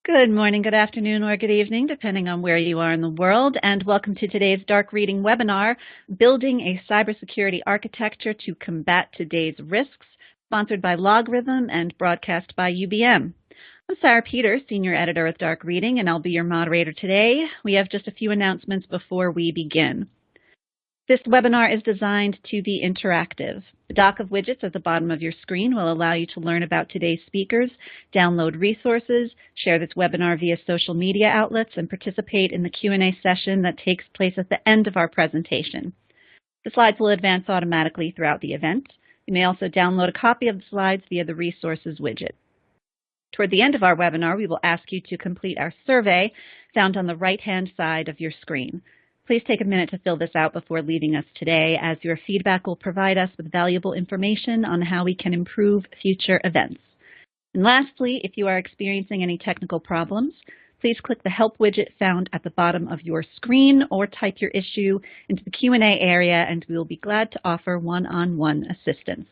Good morning, good afternoon, or good evening, depending on where you are in the world, and welcome to today's Dark Reading webinar, Building a Cybersecurity Architecture to Combat Today's Risks, sponsored by LogRhythm and broadcast by UBM. I'm Sarah Peters, Senior Editor at Dark Reading, and I'll be your moderator today. We have just a few announcements before we begin. This webinar is designed to be interactive. The dock of widgets at the bottom of your screen will allow you to learn about today's speakers, download resources, share this webinar via social media outlets, and participate in the Q&A session that takes place at the end of our presentation. The slides will advance automatically throughout the event. You may also download a copy of the slides via the Resources widget. Toward the end of our webinar, we will ask you to complete our survey found on the right-hand side of your screen. Please take a minute to fill this out before leaving us today, as your feedback will provide us with valuable information on how we can improve future events. And lastly, if you are experiencing any technical problems, please click the Help widget found at the bottom of your screen or type your issue into the Q&A area, and we will be glad to offer one-on-one assistance.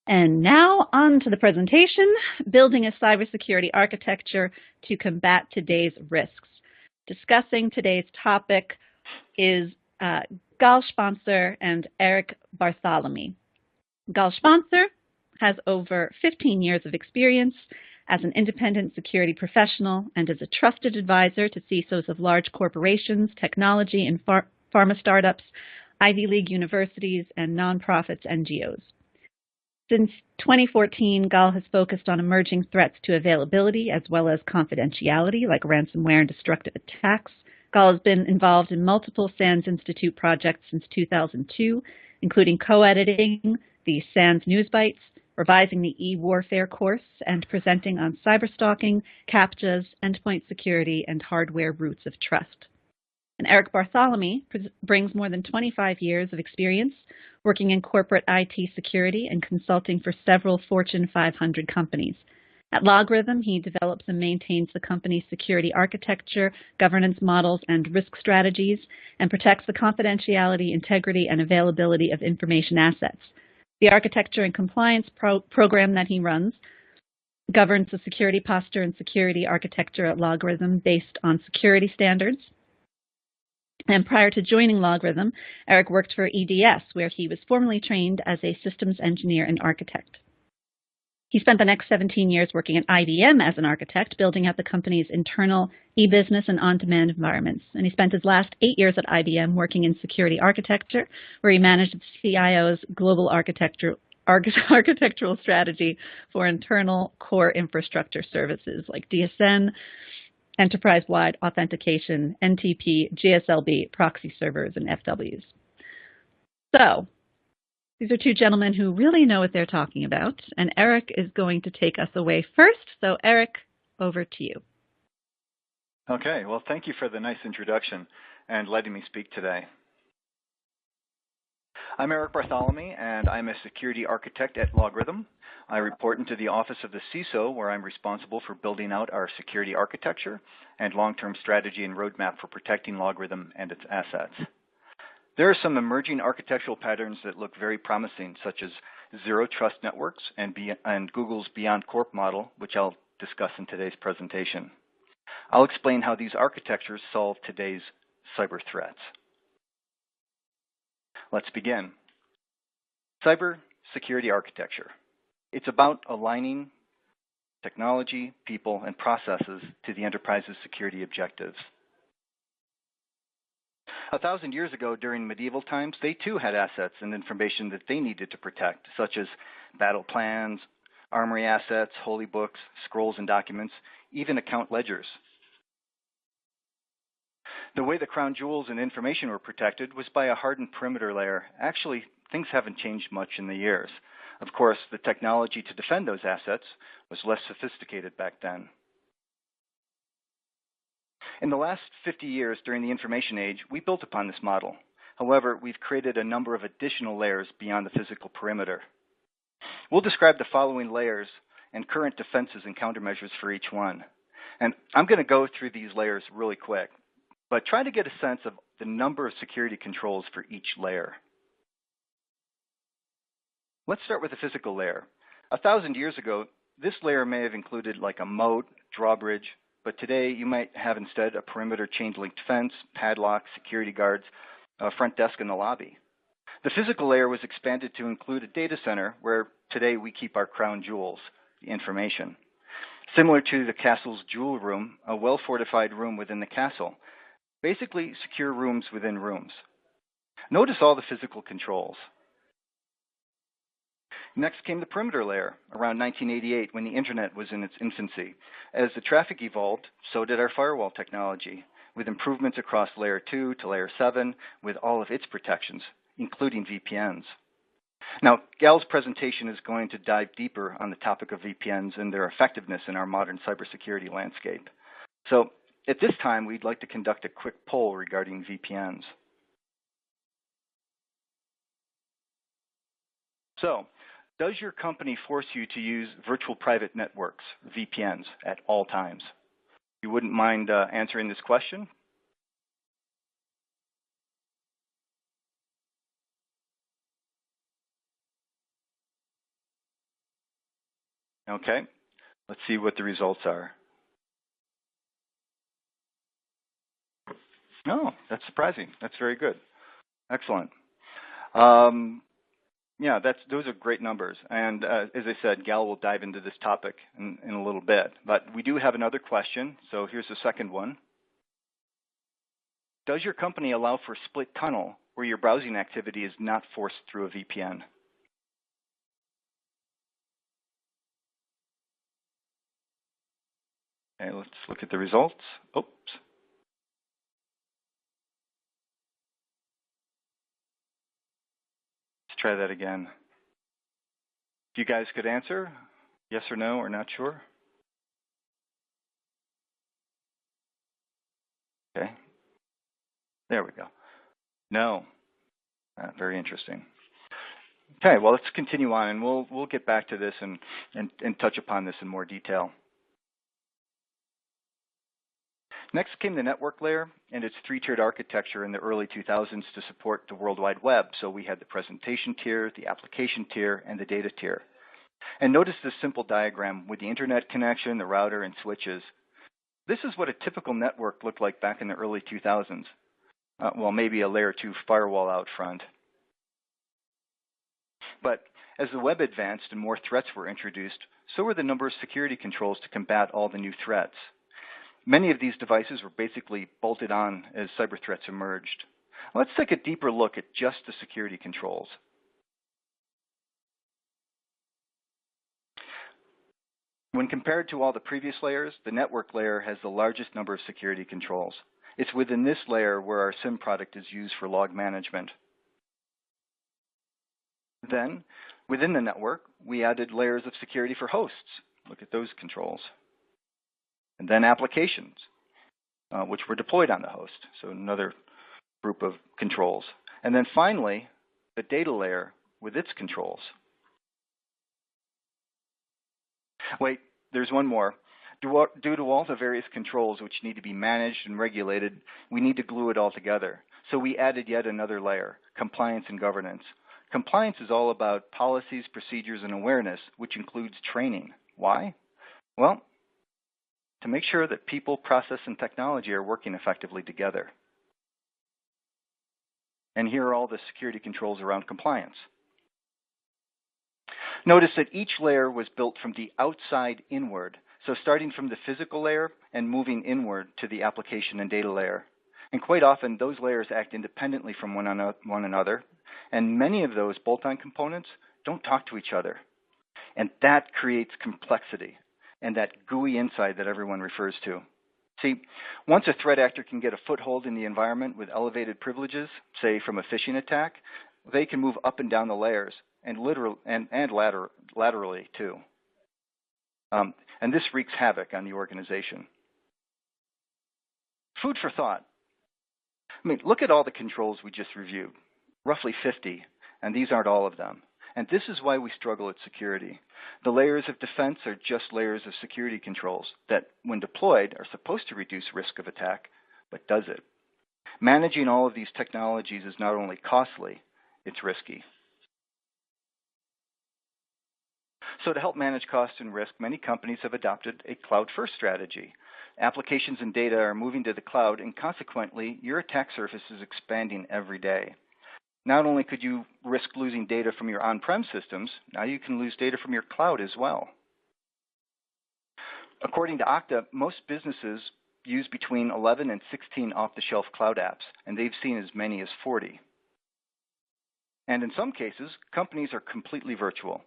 And now on to the presentation, Building a Cybersecurity Architecture to Combat Today's Risks. Discussing today's topic is Gal Sponsor and Eric Bartholomew. Gal Sponsor has over 15 years of experience as an independent security professional and is a trusted advisor to CISOs of large corporations, technology and pharma startups, Ivy League universities, and nonprofits NGOs. Since 2014, Gal has focused on emerging threats to availability as well as confidentiality, like ransomware and destructive attacks. Gal has been involved in multiple SANS Institute projects since 2002, including co-editing the SANS News Bites, revising the e-warfare course, and presenting on cyberstalking, CAPTCHAs, endpoint security, and hardware roots of trust. And Eric Bartholomew brings more than 25 years of experience working in corporate IT security and consulting for several Fortune 500 companies. At LogRhythm, he develops and maintains the company's security architecture, governance models, and risk strategies, and protects the confidentiality, integrity, and availability of information assets. The architecture and compliance program that he runs governs the security posture and security architecture at LogRhythm based on security standards. And prior to joining LogRhythm, Eric worked for EDS, where he was formerly trained as a systems engineer and architect. He spent the next 17 years working at IBM as an architect, building out the company's internal e-business and on-demand environments. And he spent his last 8 years at IBM working in security architecture, where he managed the CIO's global architectural strategy for internal core infrastructure services like DSN, enterprise-wide authentication, NTP, GSLB, proxy servers, and FWs. So, these are two gentlemen who really know what they're talking about, and Eric is going to take us away first. So Eric, over to you. Okay, well, thank you for the nice introduction and letting me speak today. I'm Eric Bartholomew, and I'm a security architect at LogRhythm. I report into the office of the CISO, where I'm responsible for building out our security architecture and long-term strategy and roadmap for protecting LogRhythm and its assets. There are some emerging architectural patterns that look very promising, such as Zero Trust networks and Google's BeyondCorp model, which I'll discuss in today's presentation. I'll explain how these architectures solve today's cyber threats. Let's begin. Cybersecurity architecture. It's about aligning technology, people, and processes to the enterprise's security objectives. 1,000 years ago, during medieval times, they too had assets and information that they needed to protect, such as battle plans, armory assets, holy books, scrolls and documents, even account ledgers. The way the crown jewels and information were protected was by a hardened perimeter layer. Actually, things haven't changed much in the years. Of course, the technology to defend those assets was less sophisticated back then. In the last 50 years during the information age, we built upon this model. However, we've created a number of additional layers beyond the physical perimeter. We'll describe the following layers and current defenses and countermeasures for each one. And I'm going to go through these layers really quick, but try to get a sense of the number of security controls for each layer. Let's start with the physical layer. 1,000 years ago, this layer may have included like a moat, drawbridge, but today you might have instead a perimeter chain-linked fence, padlock, security guards, a front desk in the lobby. The physical layer was expanded to include a data center where today we keep our crown jewels, the information. Similar to the castle's jewel room, a well-fortified room within the castle. Basically, secure rooms within rooms. Notice all the physical controls. Next came the perimeter layer around 1988 when the internet was in its infancy. As the traffic evolved, so did our firewall technology, with improvements across layer 2 to layer 7 with all of its protections, including VPNs. Now, Gal's presentation is going to dive deeper on the topic of VPNs and their effectiveness in our modern cybersecurity landscape. So at this time, we'd like to conduct a quick poll regarding VPNs. So, does your company force you to use virtual private networks, VPNs, at all times? You wouldn't mind answering this question? Okay, let's see what the results are. Oh, that's surprising. That's very good. Excellent. Yeah, those are great numbers. And as I said, Gal will dive into this topic in a little bit. But we do have another question, so here's the second one. Does your company allow for split tunnel where your browsing activity is not forced through a VPN? Okay, let's look at the results. Oops. Let's try that again. If you guys could answer, yes or no, or not sure. Okay. There we go. No. Very interesting. Okay, well, let's continue on, and we'll get back to this and touch upon this in more detail. Next came the network layer and its three-tiered architecture in the early 2000s to support the World Wide Web. So we had the presentation tier, the application tier, and the data tier. And notice this simple diagram with the internet connection, the router, and switches. This is what a typical network looked like back in the early 2000s. Well, maybe a layer 2 firewall out front. But as the web advanced and more threats were introduced, so were the number of security controls to combat all the new threats. Many of these devices were basically bolted on as cyber threats emerged. Let's take a deeper look at just the security controls. When compared to all the previous layers, the network layer has the largest number of security controls. It's within this layer where our SIM product is used for log management. Then, within the network, we added layers of security for hosts. Look at those controls. And then applications, which were deployed on the host, so another group of controls. And then finally, the data layer with its controls. Wait, there's one more. Due to all the various controls which need to be managed and regulated, we need to glue it all together. So we added yet another layer, compliance and governance. Compliance is all about policies, procedures, and awareness, which includes training. Why? Well, to make sure that people, process, and technology are working effectively together. And here are all the security controls around compliance. Notice that each layer was built from the outside inward, so starting from the physical layer and moving inward to the application and data layer. And quite often, those layers act independently from one another, and many of those bolt-on components don't talk to each other. And that creates complexity and that GUI inside that everyone refers to. See, once a threat actor can get a foothold in the environment with elevated privileges, say from a phishing attack, they can move up and down the layers and laterally too. And this wreaks havoc on the organization. Food for thought. I mean, look at all the controls we just reviewed, roughly 50, and these aren't all of them. And this is why we struggle at security. The layers of defense are just layers of security controls that, when deployed, are supposed to reduce risk of attack, but does it? Managing all of these technologies is not only costly, it's risky. So to help manage cost and risk, many companies have adopted a cloud-first strategy. Applications and data are moving to the cloud, and consequently, your attack surface is expanding every day. Not only could you risk losing data from your on-prem systems, now you can lose data from your cloud as well. According to Okta, most businesses use between 11 and 16 off-the-shelf cloud apps, and they've seen as many as 40. And in some cases, companies are completely virtual.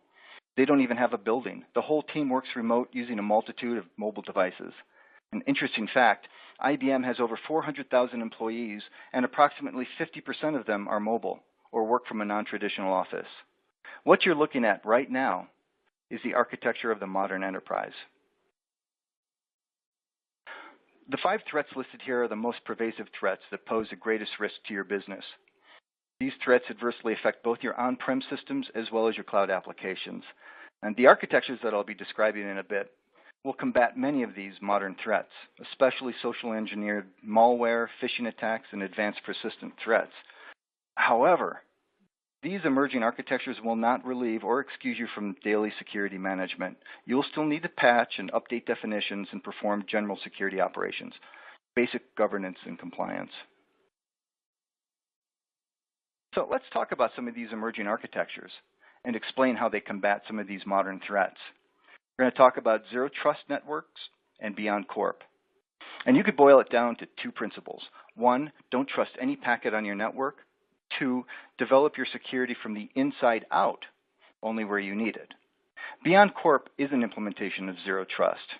They don't even have a building. The whole team works remote using a multitude of mobile devices. An interesting fact, IBM has over 400,000 employees, and approximately 50% of them are mobile or work from a non-traditional office. What you're looking at right now is the architecture of the modern enterprise. The 5 threats listed here are the most pervasive threats that pose the greatest risk to your business. These threats adversely affect both your on-prem systems as well as your cloud applications. And the architectures that I'll be describing in a bit will combat many of these modern threats, especially social engineered malware, phishing attacks, and advanced persistent threats. However, these emerging architectures will not relieve or excuse you from daily security management. You'll still need to patch and update definitions and perform general security operations, basic governance and compliance. So let's talk about some of these emerging architectures and explain how they combat some of these modern threats. We're going to talk about Zero Trust networks and BeyondCorp. And you could boil it down to 2 principles. 1, don't trust any packet on your network. 2, develop your security from the inside out, only where you need it. BeyondCorp is an implementation of Zero Trust.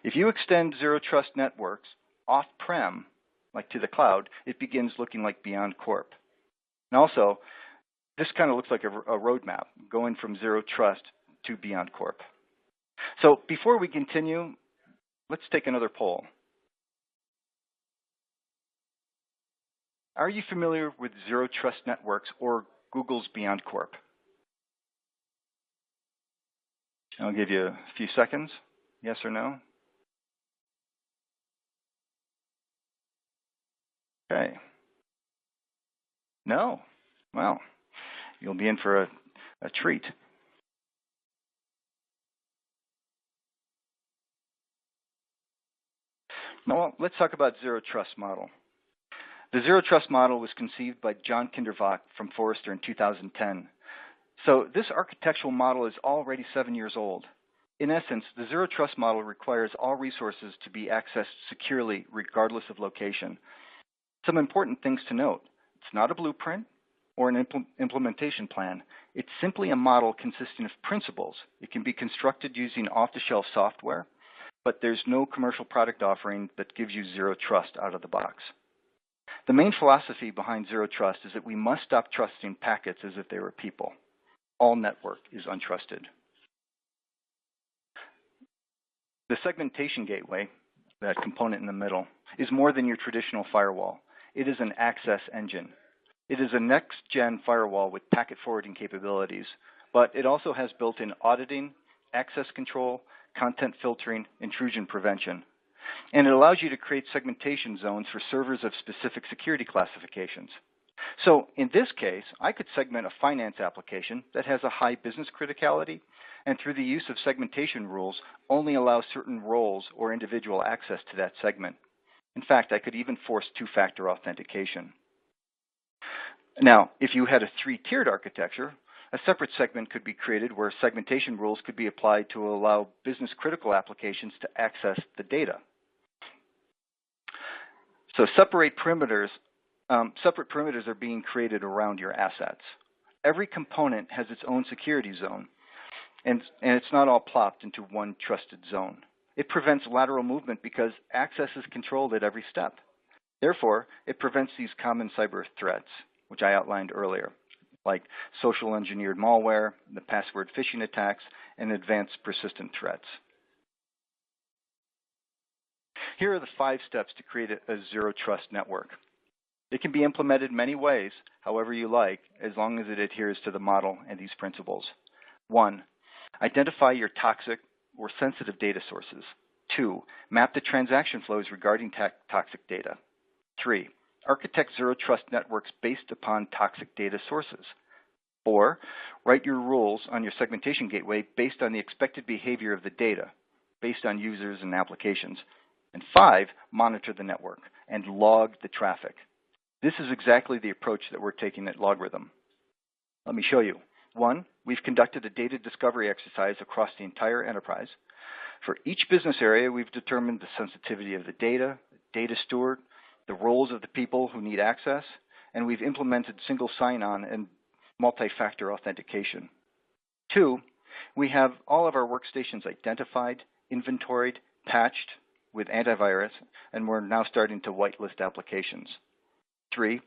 If you extend Zero Trust networks off-prem, like to the cloud, it begins looking like BeyondCorp. And also, this kind of looks like a roadmap going from Zero Trust to BeyondCorp. So before we continue, let's take another poll. Are you familiar with Zero Trust networks or Google's BeyondCorp? I'll give you a few seconds. Yes or no? Okay. No. Well, you'll be in for a treat. Now, let's talk about Zero Trust model. The Zero Trust model was conceived by John Kindervach from Forrester in 2010. So this architectural model is already 7 years old. In essence, the Zero Trust model requires all resources to be accessed securely regardless of location. Some important things to note. It's not a blueprint or an implementation plan. It's simply a model consisting of principles. It can be constructed using off-the-shelf software, but there's no commercial product offering that gives you Zero Trust out of the box. The main philosophy behind Zero Trust is that we must stop trusting packets as if they were people. All network is untrusted. The Segmentation Gateway, that component in the middle, is more than your traditional firewall. It is an access engine. It is a next-gen firewall with packet forwarding capabilities, but it also has built-in auditing, access control, content filtering, intrusion prevention. And it allows you to create segmentation zones for servers of specific security classifications. So in this case, I could segment a finance application that has a high business criticality, and through the use of segmentation rules, only allow certain roles or individual access to that segment. In fact, I could even force 2-factor authentication. Now, if you had a 3-tiered architecture, a separate segment could be created where segmentation rules could be applied to allow business-critical applications to access the data. So separate perimeters are being created around your assets. Every component has its own security zone, and it's not all plopped into one trusted zone. It prevents lateral movement because access is controlled at every step. Therefore, it prevents these common cyber threats, which I outlined earlier, like social engineered malware, the password phishing attacks, and advanced persistent threats. Here are the 5 steps to create a Zero Trust network. It can be implemented many ways, however you like, as long as it adheres to the model and these principles. 1, identify your toxic or sensitive data sources. 2, map the transaction flows regarding toxic data. 3, architect Zero Trust networks based upon toxic data sources. 4, Write your rules on your segmentation gateway based on the expected behavior of the data, based on users and applications. And 5, monitor the network and log the traffic. This is exactly the approach that we're taking at LogRhythm. Let me show you. 1, we've conducted a data discovery exercise across the entire enterprise. For each business area, we've determined the sensitivity of the data steward, the roles of the people who need access, and we've implemented single sign-on and multi-factor authentication. 2, we have all of our workstations identified, inventoried, patched with antivirus, and we're now starting to whitelist applications. 3,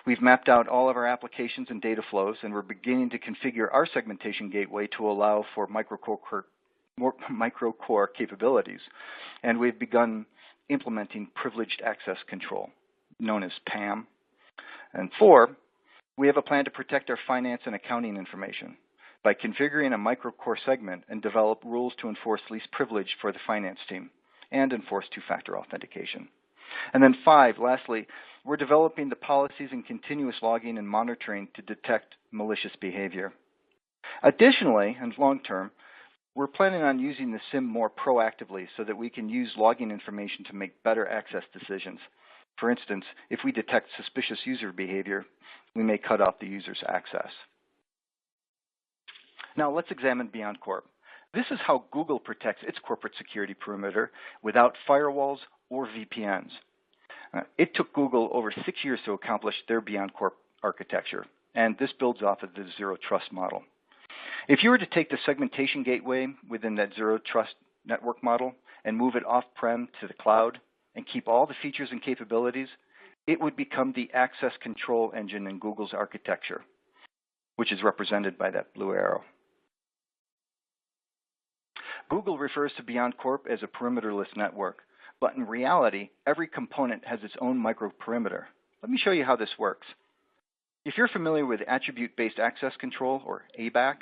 we've mapped out all of our applications and data flows, and we're beginning to configure our segmentation gateway to allow for micro-core capabilities. And we've begun implementing privileged access control, known as PAM. And 4, we have a plan to protect our finance and accounting information by configuring a micro-core segment and develop rules to enforce least privilege for the finance team and enforce two-factor authentication. And then 5, lastly, we're developing the policies and continuous logging and monitoring to detect malicious behavior. Additionally, and long-term, we're planning on using the SIM more proactively so that we can use logging information to make better access decisions. For instance, if we detect suspicious user behavior, we may cut off the user's access. Now let's examine BeyondCorp. This is how Google protects its corporate security perimeter without firewalls or VPNs. It took Google over 6 years to accomplish their BeyondCorp architecture, and this builds off of the Zero Trust model. If you were to take the segmentation gateway within that Zero Trust network model and move it off-prem to the cloud and keep all the features and capabilities, it would become the access control engine in Google's architecture, which is represented by that blue arrow. Google refers to BeyondCorp as a perimeterless network, but in reality, every component has its own micro-perimeter. Let me show you how this works. If you're familiar with attribute-based access control, or ABAC,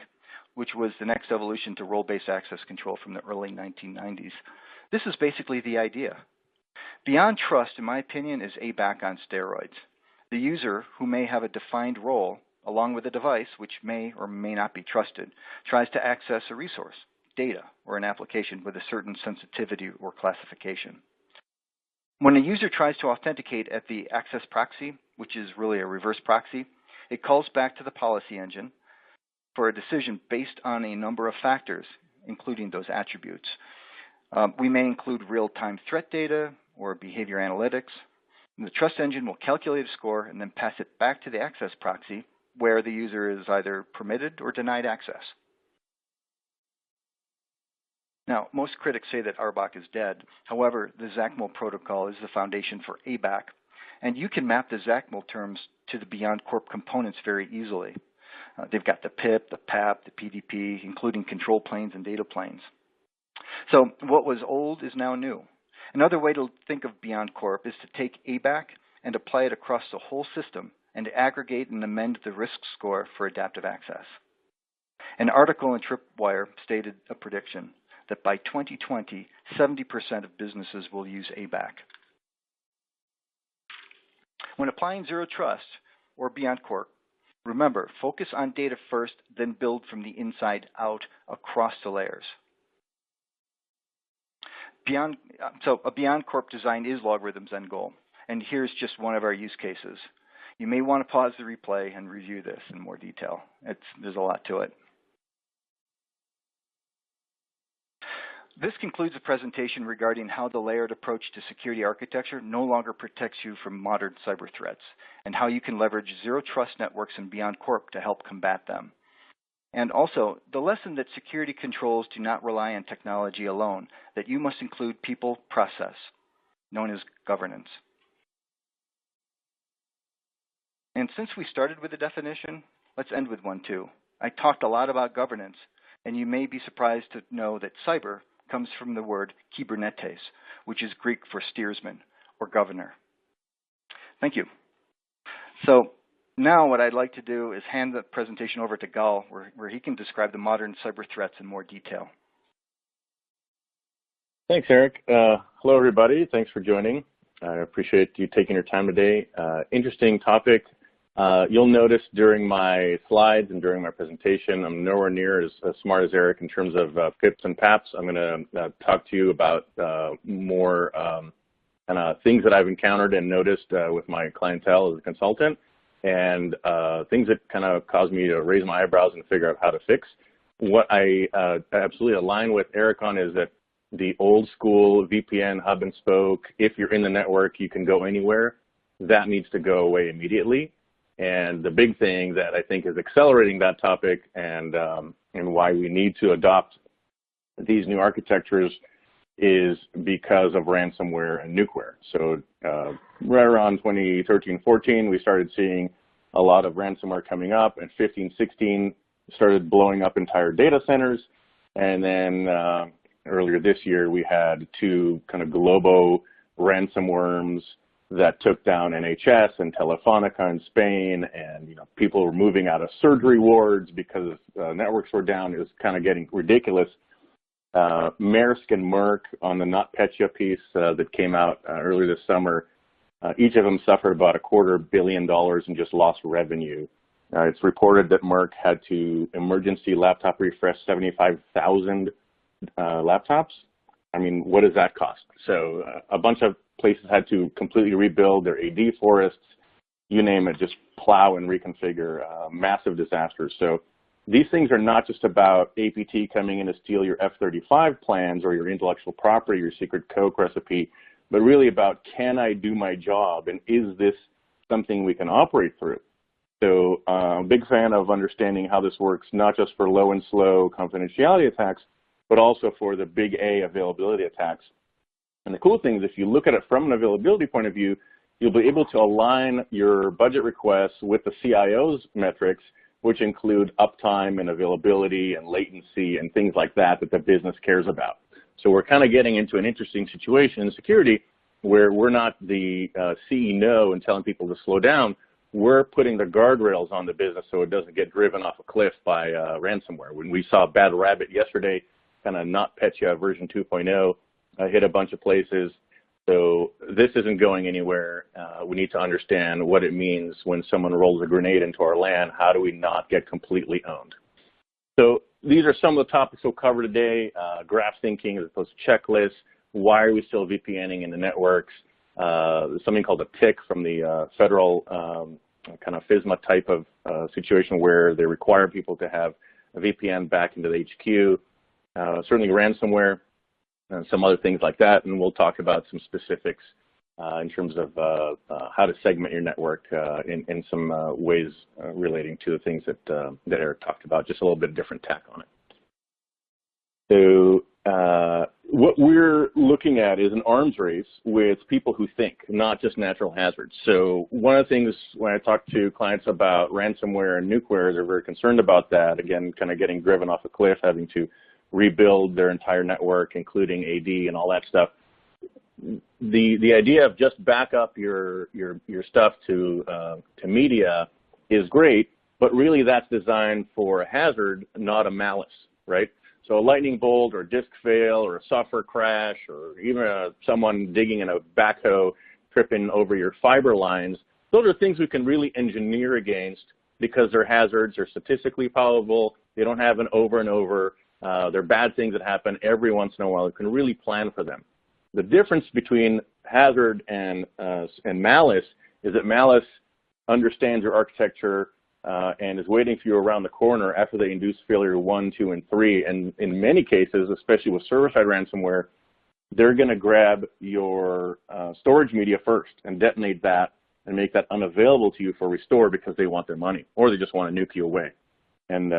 which was the next evolution to role-based access control from the early 1990s, this is basically the idea. Beyond Trust, in my opinion, is ABAC on steroids. The user, who may have a defined role, along with a device, which may or may not be trusted, tries to access a resource, data, or an application with a certain sensitivity or classification. When a user tries to authenticate at the access proxy, which is really a reverse proxy, it calls back to the policy engine for a decision based on a number of factors, including those attributes. We may include real-time threat data or behavior analytics. And the trust engine will calculate a score and then pass it back to the access proxy, where the user is either permitted or denied access. Now, most critics say that RBAC is dead. However, the XACML protocol is the foundation for ABAC, and you can map the XACML terms to the BeyondCorp components very easily. They've got the PIP, the PAP, the PDP, including control planes and data planes. So what was old is now new. Another way to think of BeyondCorp is to take ABAC and apply it across the whole system and aggregate and amend the risk score for adaptive access. An article in Tripwire stated a prediction that by 2020, 70% of businesses will use ABAC. When applying Zero Trust or BeyondCorp, remember, focus on data first, then build from the inside out across the layers. So a BeyondCorp design is LogRhythm's end goal, and here's just one of our use cases. You may want to pause the replay and review this in more detail. There's a lot to it. This concludes the presentation regarding how the layered approach to security architecture no longer protects you from modern cyber threats, and how you can leverage Zero Trust networks and BeyondCorp to help combat them. And also, the lesson that security controls do not rely on technology alone, that you must include people process, known as governance. And since we started with a definition, let's end with one too. I talked a lot about governance, and you may be surprised to know that cyber comes from the word kybernetes, which is Greek for steersman or governor. Thank you. So now what I'd like to do is hand the presentation over to Gal, where he can describe the modern cyber threats in more detail. Thanks, Eric. Hello, everybody. Thanks for joining. I appreciate you taking your time today. Interesting topic. You'll notice during my slides and during my presentation, I'm nowhere near as smart as Eric in terms of PIPs and PAPs. I'm going to talk to you about more kind of things that I've encountered and noticed with my clientele as a consultant, and things that kind of caused me to raise my eyebrows and figure out how to fix. What I absolutely align with Eric on is that the old school VPN hub and spoke, if you're in the network, you can go anywhere, that needs to go away immediately. And the big thing that I think is accelerating that topic and why we need to adopt these new architectures is because of ransomware and nukeware. So right around 2013-14, we started seeing a lot of ransomware coming up, and 15-16 started blowing up entire data centers. And then earlier this year, we had two kind of global ransomworms that took down NHS and Telefonica in Spain, and people were moving out of surgery wards because networks were down. It was kind of getting ridiculous. Maersk and Merck on the NotPetya piece that came out earlier this summer, each of them suffered about $250 million in just lost revenue. It's reported that Merck had to emergency laptop refresh 75,000 laptops. I mean, what does that cost? So a bunch of places had to completely rebuild their AD forests, you name it, just plow and reconfigure, massive disasters. So these things are not just about APT coming in to steal your F-35 plans or your intellectual property, your secret Coke recipe, but really about, can I do my job, and is this something we can operate through? So I'm a big fan of understanding how this works, not just for low and slow confidentiality attacks, but also for the big A availability attacks. And the cool thing is, if you look at it from an availability point of view, you'll be able to align your budget requests with the CIO's metrics, which include uptime and availability and latency and things like that that the business cares about. So we're kind of getting into an interesting situation in security where we're not the CEO and telling people to slow down. We're putting the guardrails on the business so it doesn't get driven off a cliff by ransomware. When we saw Bad Rabbit yesterday, kind of NotPetya version 2.0, hit a bunch of places. So this isn't going anywhere. We need to understand what it means when someone rolls a grenade into our LAN. How do we not get completely owned? So these are some of the topics we'll cover today. Graph thinking as opposed to checklists. Why are we still VPNing in the networks? Something called a tick from the federal kind of FISMA type of situation where they require people to have a VPN back into the HQ. Certainly ransomware. And some other things like that, and we'll talk about some specifics in terms of how to segment your network in some ways relating to the things that Eric talked about, just a little bit different tack on it. So what we're looking at is an arms race with people who think, not just natural hazards. So one of the things when I talk to clients about ransomware and nukeware, they're very concerned about that, again, kind of getting driven off a cliff, having to rebuild their entire network, including AD and all that stuff. The idea of just back up your stuff to media is great, but really that's designed for a hazard, not a malice, right? So a lightning bolt or disk fail or a software crash or even someone digging in a backhoe tripping over your fiber lines, those are things we can really engineer against because they're hazards, they're statistically probable, they don't happen over and over. They're bad things that happen every once in a while. You can really plan for them. The difference between hazard and malice is that malice understands your architecture and is waiting for you around the corner after they induce failure 1, 2, and 3. And in many cases, especially with server-side ransomware, they're going to grab your storage media first and detonate that and make that unavailable to you for restore because they want their money, or they just want to nuke you away and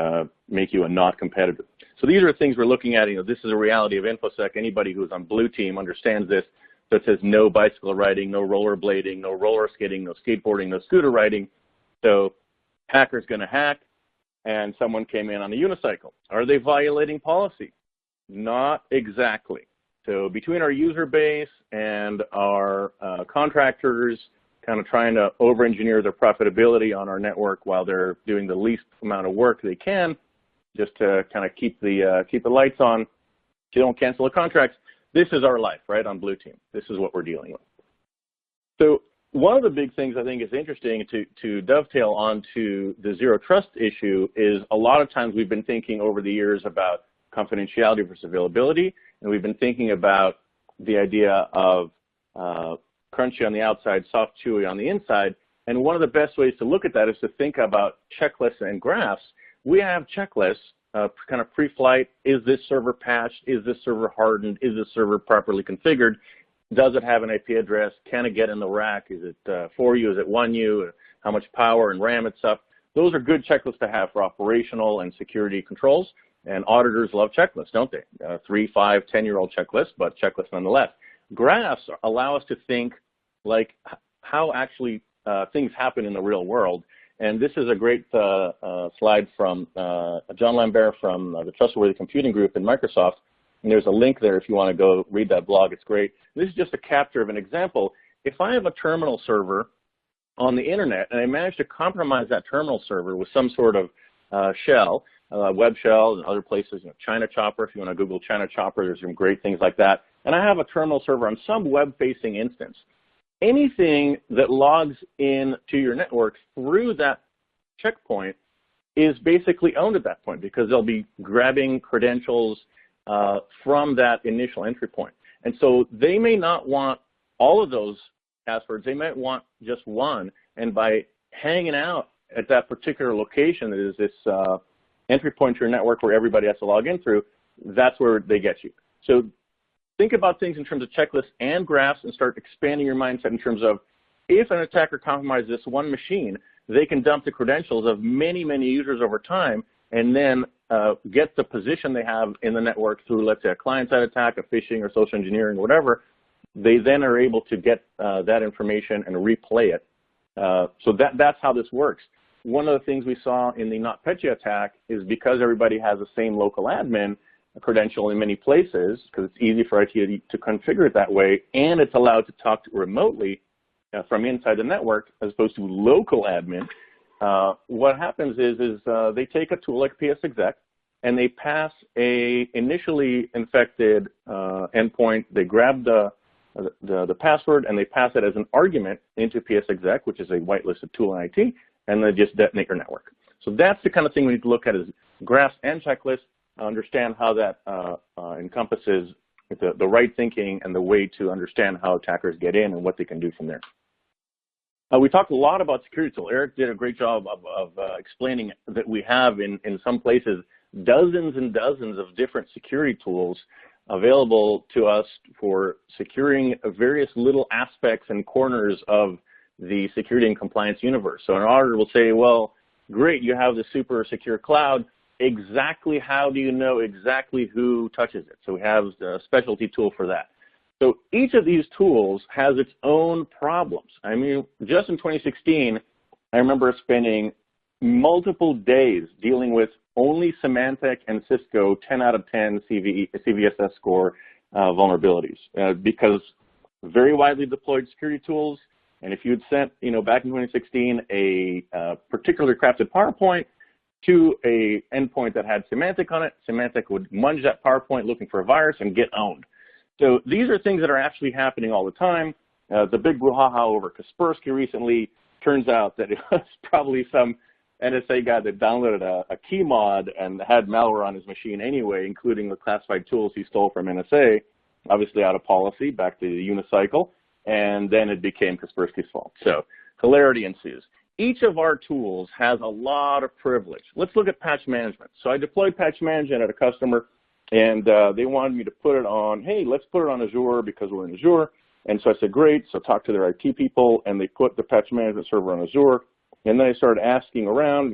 make you a not competitor. So these are things we're looking at. This is a reality of InfoSec. Anybody who's on blue team understands this. So it says no bicycle riding, no rollerblading, no roller skating, no skateboarding, no scooter riding. So hacker's going to hack, and someone came in on a unicycle. Are they violating policy? Not exactly. So between our user base and our contractors kind of trying to over-engineer their profitability on our network while they're doing the least amount of work they can, just to kind of keep the lights on, so you don't cancel the contracts. This is our life, right, on Blue Team. This is what we're dealing with. So one of the big things I think is interesting to dovetail onto the zero trust issue is a lot of times we've been thinking over the years about confidentiality versus availability, and we've been thinking about the idea of crunchy on the outside, soft chewy on the inside. And one of the best ways to look at that is to think about checklists and graphs. We have checklists kind of pre-flight. Is this server patched? Is this server hardened? Is this server properly configured? Does it have an IP address? Can it get in the rack? Is it 4U? Is it 1U? How much power and RAM it's up? Those are good checklists to have for operational and security controls. And auditors love checklists, don't they? 3, 5, 10-year-old checklists, but checklists nonetheless. Graphs allow us to think like how actually things happen in the real world. And this is a great slide from John Lambert from the Trustworthy Computing Group in Microsoft. And there's a link there if you want to go read that blog. It's great. This is just a capture of an example. If I have a terminal server on the internet and I manage to compromise that terminal server with some sort of shell, web shell and other places, China Chopper, if you want to Google China Chopper, there's some great things like that. And I have a terminal server on some web-facing instance. Anything that logs in to your network through that checkpoint is basically owned at that point because they'll be grabbing credentials from that initial entry point. And so they may not want all of those passwords. They might want just one. And by hanging out at that particular location that is this entry point to your network where everybody has to log in through, that's where they get you. So think about things in terms of checklists and graphs and start expanding your mindset in terms of if an attacker compromises this one machine, they can dump the credentials of many, many users over time and then get the position they have in the network through, let's say, a client-side attack, a phishing or social engineering, or whatever. They then are able to get that information and replay it. So that's how this works. One of the things we saw in the NotPetya attack is because everybody has the same local admin credential in many places, because it's easy for IT to configure it that way, and it's allowed to talk remotely from inside the network as opposed to local admin. What happens is they take a tool like PSExec and they pass a initially infected endpoint. They grab the password and they pass it as an argument into PSExec, which is a whitelisted tool in IT, and they just detonate your network. So that's the kind of thing we need to look at is graphs and checklists, understand how that encompasses the right thinking and the way to understand how attackers get in and what they can do from there. We talked a lot about security tools. Eric did a great job of explaining that we have in some places dozens and dozens of different security tools available to us for securing various little aspects and corners of the security and compliance universe. So an auditor will say, well, great, you have the super secure cloud. Exactly how do you know exactly who touches it? So we have a specialty tool for that. So each of these tools has its own problems. I mean, just in 2016, I remember spending multiple days dealing with only Symantec and Cisco 10 out of 10 CVSS score vulnerabilities because very widely deployed security tools. And if you'd sent, back in 2016, a particularly crafted PowerPoint to a endpoint that had Symantec on it, Symantec would munge that PowerPoint looking for a virus and get owned. So these are things that are actually happening all the time. The big brouhaha over Kaspersky recently turns out that it was probably some NSA guy that downloaded a key mod and had malware on his machine anyway, including the classified tools he stole from NSA, obviously out of policy, back to the unicycle, and then it became Kaspersky's fault. So hilarity ensues. Each of our tools has a lot of privilege. Let's look at patch management. So I deployed patch management at a customer, and they wanted me to put it on, hey, let's put it on Azure because we're in Azure. And so I said, great. So talk to their IT people, and they put the patch management server on Azure. And then I started asking around,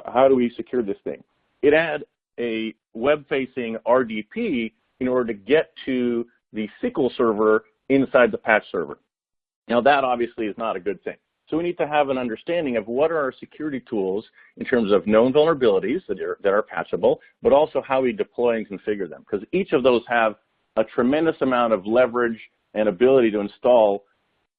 how do we secure this thing? It had a web-facing RDP in order to get to the SQL server inside the patch server. Now, that obviously is not a good thing. So we need to have an understanding of what are our security tools in terms of known vulnerabilities that are patchable, but also how we deploy and configure them, because each of those have a tremendous amount of leverage and ability to install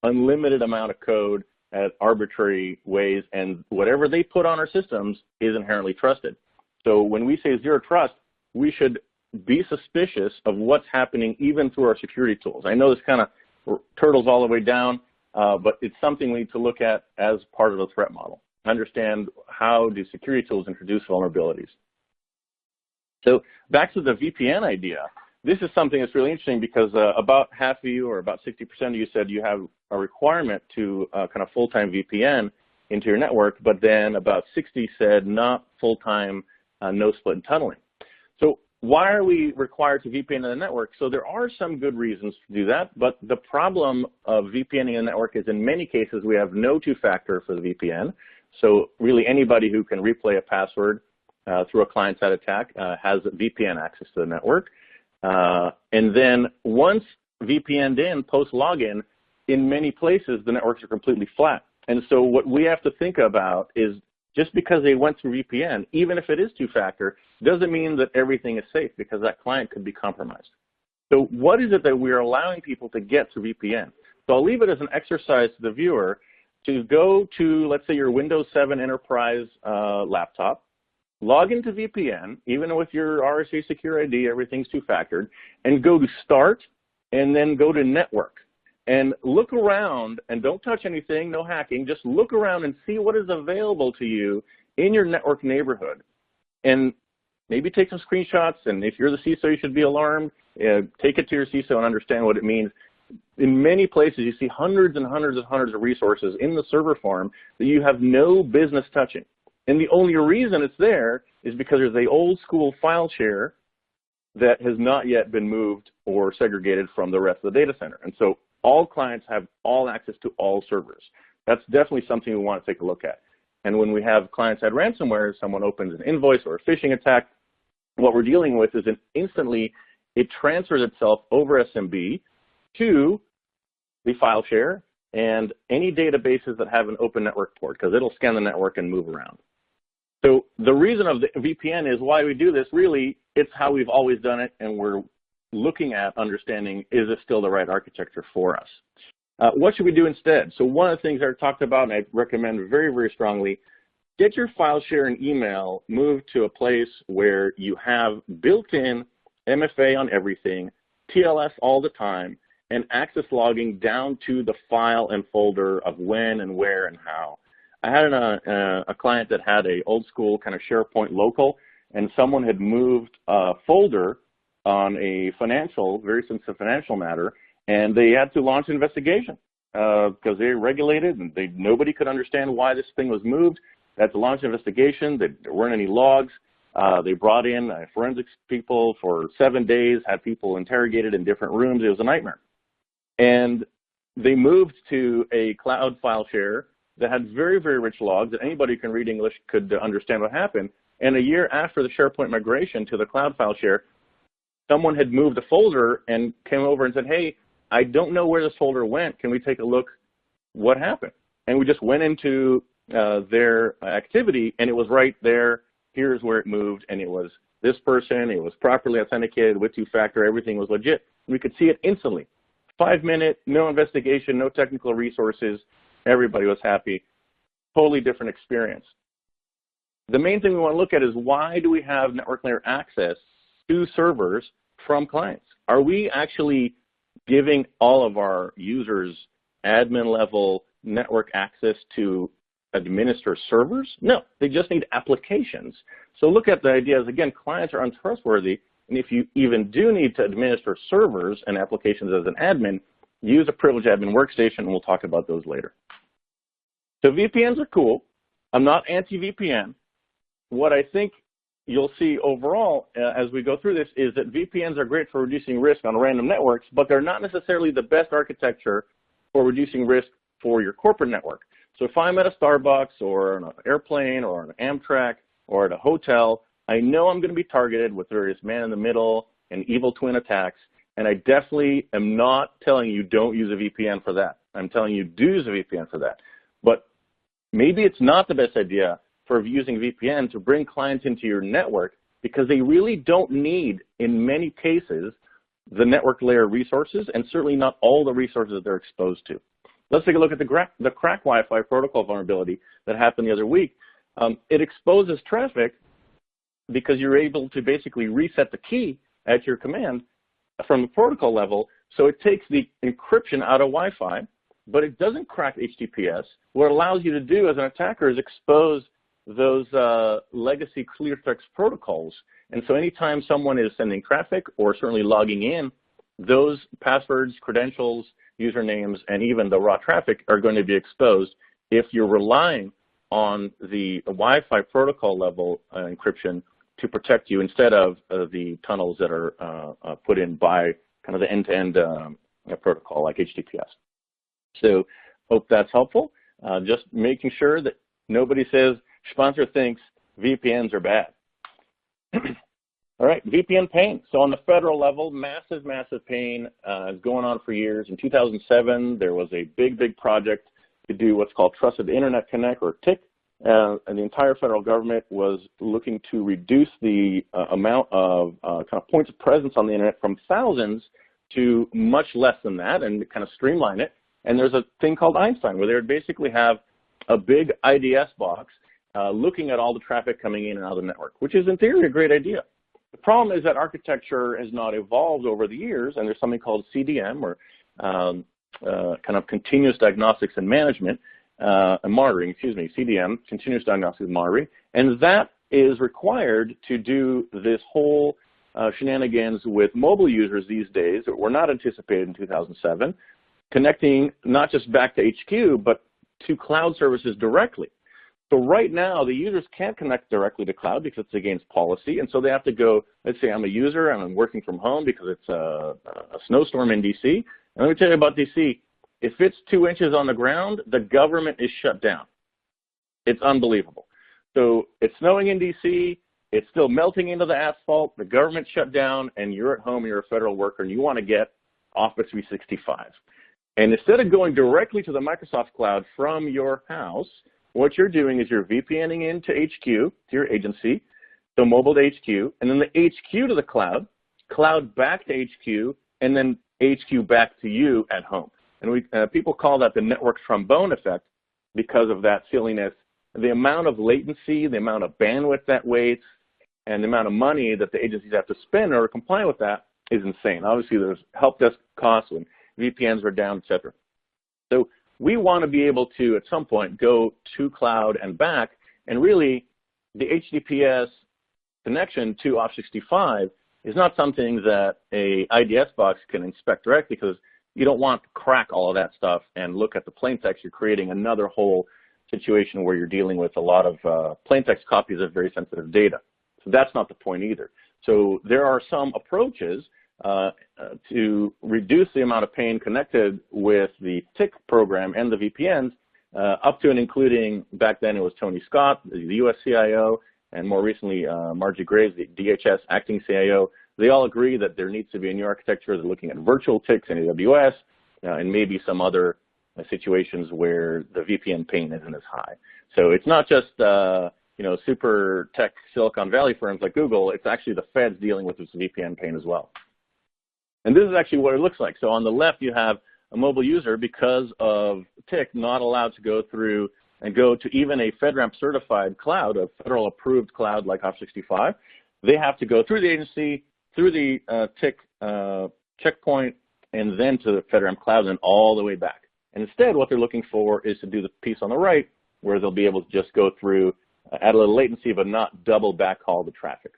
unlimited amount of code at arbitrary ways, and whatever they put on our systems is inherently trusted. So when we say zero trust, we should be suspicious of what's happening even through our security tools. I know this kind of turtles all the way down. but it's something we need to look at as part of the threat model. Understand how do security tools introduce vulnerabilities. So back to the VPN idea. This is something that's really interesting because about half of you, or about 60% of you, said you have a requirement to kind of full-time VPN into your network, but then about 60 said not full-time, no split and tunneling. So why are we required to VPN in the network? So there are some good reasons to do that, but the problem of VPNing a network is in many cases we have no two-factor for the VPN. So really anybody who can replay a password through a client-side attack has VPN access to the network. And then once VPN'd in, post-login, in many places the networks are completely flat. And so what we have to think about is just because they went through VPN, even if it is two-factor, doesn't mean that everything is safe because that client could be compromised. So what is it that we're allowing people to get through VPN? So I'll leave it as an exercise to the viewer to go to, let's say, your Windows 7 Enterprise laptop, log into VPN, even with your RSA Secure ID, everything's two-factored, and go to Start, and then go to Network. And look around, and don't touch anything, no hacking, just look around and see what is available to you in your network neighborhood. And maybe take some screenshots, and if you're the CISO, you should be alarmed. Take it to your CISO and understand what it means. In many places, you see hundreds and hundreds and hundreds of resources in the server farm that you have no business touching. And the only reason it's there is because there's an old school file share that has not yet been moved or segregated from the rest of the data center. And so all clients have all access to all servers. That's definitely something we want to take a look at. And when we have client-side ransomware, someone opens an invoice or a phishing attack, what we're dealing with is instantly it transfers itself over SMB to the file share and any databases that have an open network port, because it'll scan the network and move around. So the reason of the VPN is why we do this. Really, it's how we've always done it, and we're looking at understanding, is it still the right architecture for us? What should we do instead? So one of the things I talked about, and I recommend very, very strongly, get your file share and email moved to a place where you have built-in MFA on everything, TLS all the time, and access logging down to the file and folder of when and where and how. I had a client that had a old school kind of SharePoint local, and someone had moved a folder on a very sensitive financial matter, and they had to launch an investigation because they regulated and nobody could understand why this thing was moved. They had to launch an investigation. There weren't any logs. They brought in forensics people for 7 days, had people interrogated in different rooms. It was a nightmare. And they moved to a cloud file share that had very, very rich logs that anybody who can read English could understand what happened. And a year after the SharePoint migration to the cloud file share, someone had moved a folder and came over and said, hey, I don't know where this folder went. Can we take a look? What happened? And we just went into their activity, and it was right there. Here's where it moved, and it was this person. It was properly authenticated with two-factor. Everything was legit. We could see it instantly. 5 minute, no investigation, no technical resources. Everybody was happy. Totally different experience. The main thing we want to look at is why do we have network layer access to servers from clients? Are we actually giving all of our users admin level network access to administer servers? No, they just need applications. So look at the ideas. Again, clients are untrustworthy, and if you even do need to administer servers and applications as an admin, use a privileged admin workstation, and we'll talk about those later. So VPNs are cool. I'm not anti-VPN. What I think you'll see overall as we go through this is that VPNs are great for reducing risk on random networks, but they're not necessarily the best architecture for reducing risk for your corporate network. So if I'm at a Starbucks or on an airplane or on an Amtrak or at a hotel, I know I'm going to be targeted with various man-in-the-middle and evil twin attacks, and I definitely am not telling you don't use a VPN for that. I'm telling you do use a VPN for that. But maybe it's not the best idea for using VPN to bring clients into your network because they really don't need, in many cases, the network layer resources, and certainly not all the resources that they're exposed to. Let's take a look at the crack Wi-Fi protocol vulnerability that happened the other week. It exposes traffic because you're able to basically reset the key at your command from the protocol level. So it takes the encryption out of Wi-Fi, but it doesn't crack HTTPS. What it allows you to do as an attacker is expose those legacy clear text protocols. And so anytime someone is sending traffic or certainly logging in, those passwords, credentials, usernames, and even the raw traffic are going to be exposed if you're relying on the Wi-Fi protocol level encryption to protect you instead of the tunnels that are put in by kind of the end-to-end protocol like HTTPS. So hope that's helpful. Just making sure that nobody says sponsor thinks VPNs are bad. All right, VPN pain. So on the federal level, massive, massive pain is going on for years. In 2007, there was a big project to do what's called Trusted Internet Connect, or TIC, and the entire federal government was looking to reduce the amount of kind of points of presence on the internet from thousands to much less than that and kind of streamline it. And there's a thing called Einstein where they would basically have a big IDS box looking at all the traffic coming in and out of the network, which is in theory a great idea. The problem is that architecture has not evolved over the years, and there's something called CDM, or kind of continuous diagnostics and management, monitoring, CDM, continuous diagnostics and monitoring, and that is required to do this whole shenanigans with mobile users these days that were not anticipated in 2007, connecting not just back to HQ, but to cloud services directly. So right now, the users can't connect directly to cloud because it's against policy, and so they have to go, let's say I'm a user and I'm working from home because it's a snowstorm in DC. And let me tell you about DC. If it's 2 inches on the ground, the government is shut down. It's unbelievable. So it's snowing in DC, it's still melting into the asphalt, the government's shut down, and you're at home, you're a federal worker, and you want to get Office 365. And instead of going directly to the Microsoft cloud from your house, what you're doing is you're VPNing into HQ, to your agency, so mobile to HQ, and then the HQ to the cloud, cloud back to HQ, and then HQ back to you at home. And people call that the network trombone effect because of that silliness. The amount of latency, the amount of bandwidth that waits, and the amount of money that the agencies have to spend in order to comply with that is insane. Obviously, there's help desk costs when VPNs are down, et cetera. So we want to be able to, at some point, go to cloud and back, and really, the HTTPS connection to Office 365 is not something that a IDS box can inspect directly because you don't want to crack all of that stuff and look at the plain text. You're creating another whole situation where you're dealing with a lot of plain text copies of very sensitive data. So that's not the point either. So there are some approaches to reduce the amount of pain connected with the TIC program and the VPNs, up to and including, back then it was Tony Scott, the US CIO, and more recently Margie Graves, the DHS acting CIO. They all agree that there needs to be a new architecture. They're looking at virtual TICs in AWS and maybe some other situations where the VPN pain isn't as high. So it's not just super tech Silicon Valley firms like Google. It's actually the feds dealing with this VPN pain as well. And this is actually what it looks like. So on the left, you have a mobile user, because of TIC, not allowed to go through and go to even a FedRAMP certified cloud, a federal approved cloud like Office 365. They have to go through the agency, through the TIC checkpoint, and then to the FedRAMP cloud, and all the way back. And instead, what they're looking for is to do the piece on the right, where they'll be able to just go through, add a little latency, but not double backhaul the traffic.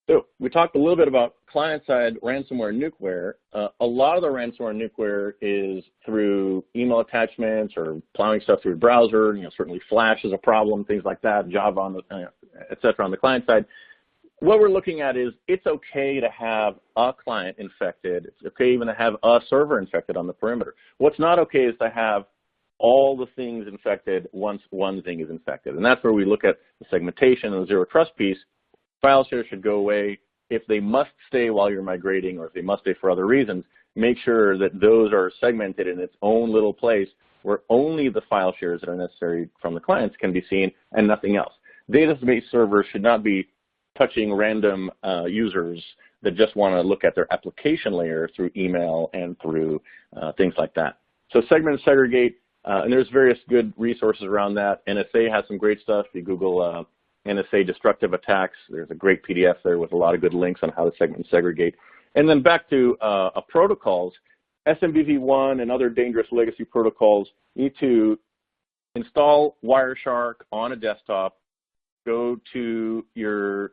So we talked a little bit about client-side ransomware and nukeware. A lot of the ransomware and nukeware is through email attachments or plowing stuff through a browser. Certainly Flash is a problem, things like that, Java, on the, et cetera, on the client side. What we're looking at is it's okay to have a client infected. It's okay even to have a server infected on the perimeter. What's not okay is to have all the things infected once one thing is infected. And that's where we look at the segmentation and the zero trust piece. File shares should go away. If they must stay while you're migrating, or if they must stay for other reasons, make sure that those are segmented in its own little place where only the file shares that are necessary from the clients can be seen and nothing else. Database servers should not be touching random users that just want to look at their application layer through email and through things like that. So segment and segregate, and there's various good resources around that. NSA has some great stuff. If you Google NSA destructive attacks, there's a great PDF there with a lot of good links on how to segment and segregate. And then back to protocols, SMBv1 and other dangerous legacy protocols, you need to install Wireshark on a desktop, go to your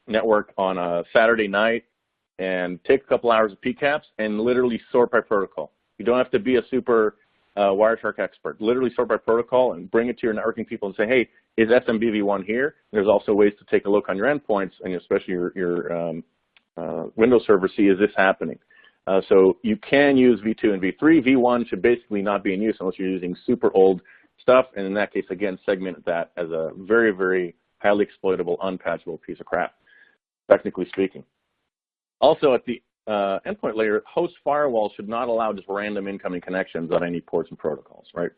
network on a Saturday night, and take a couple hours of PCAPs and literally sort by protocol. You don't have to be a super Wireshark expert. Literally sort by protocol and bring it to your networking people and say, hey, is SMBv1 here? There's also ways to take a look on your endpoints, and especially your Windows server, see, is this happening? So you can use V2 and V3. V1 should basically not be in use unless you're using super old stuff, and in that case, again, segment that as a very, very highly exploitable, unpatchable piece of crap, technically speaking. Also, at the endpoint layer, host firewall should not allow just random incoming connections on any ports and protocols, right?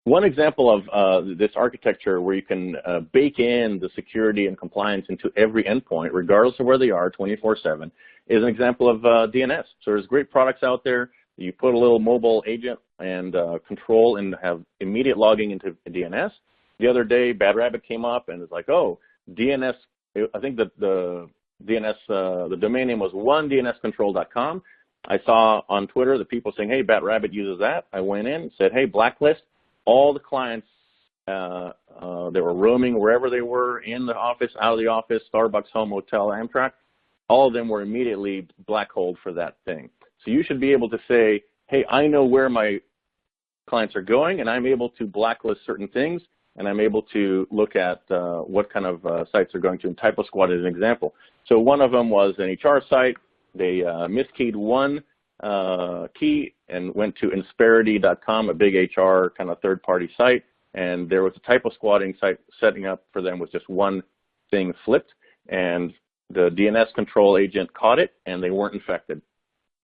One example of this architecture where you can bake in the security and compliance into every endpoint, regardless of where they are, 24/7, is an example of DNS. So there's great products out there. You put a little mobile agent and control and have immediate logging into DNS. The other day, Bad Rabbit came up and it's like, oh, DNS, I think that the DNS, the domain name was onednscontrol.com. I saw on Twitter the people saying, hey, Bad Rabbit uses that. I went in and said, hey, blacklist all the clients that were roaming wherever they were, in the office, out of the office, Starbucks, home, hotel, Amtrak. All of them were immediately blackholed for that thing. So you should be able to say, hey, I know where my clients are going, and I'm able to blacklist certain things, and I'm able to look at what kind of sites they're going to, and Typo Squad is an example. So one of them was an HR site. They miskeyed one key and went to Insperity.com, a big HR kind of third-party site, and there was a typo squatting site setting up for them with just one thing flipped, and the DNS control agent caught it, and they weren't infected.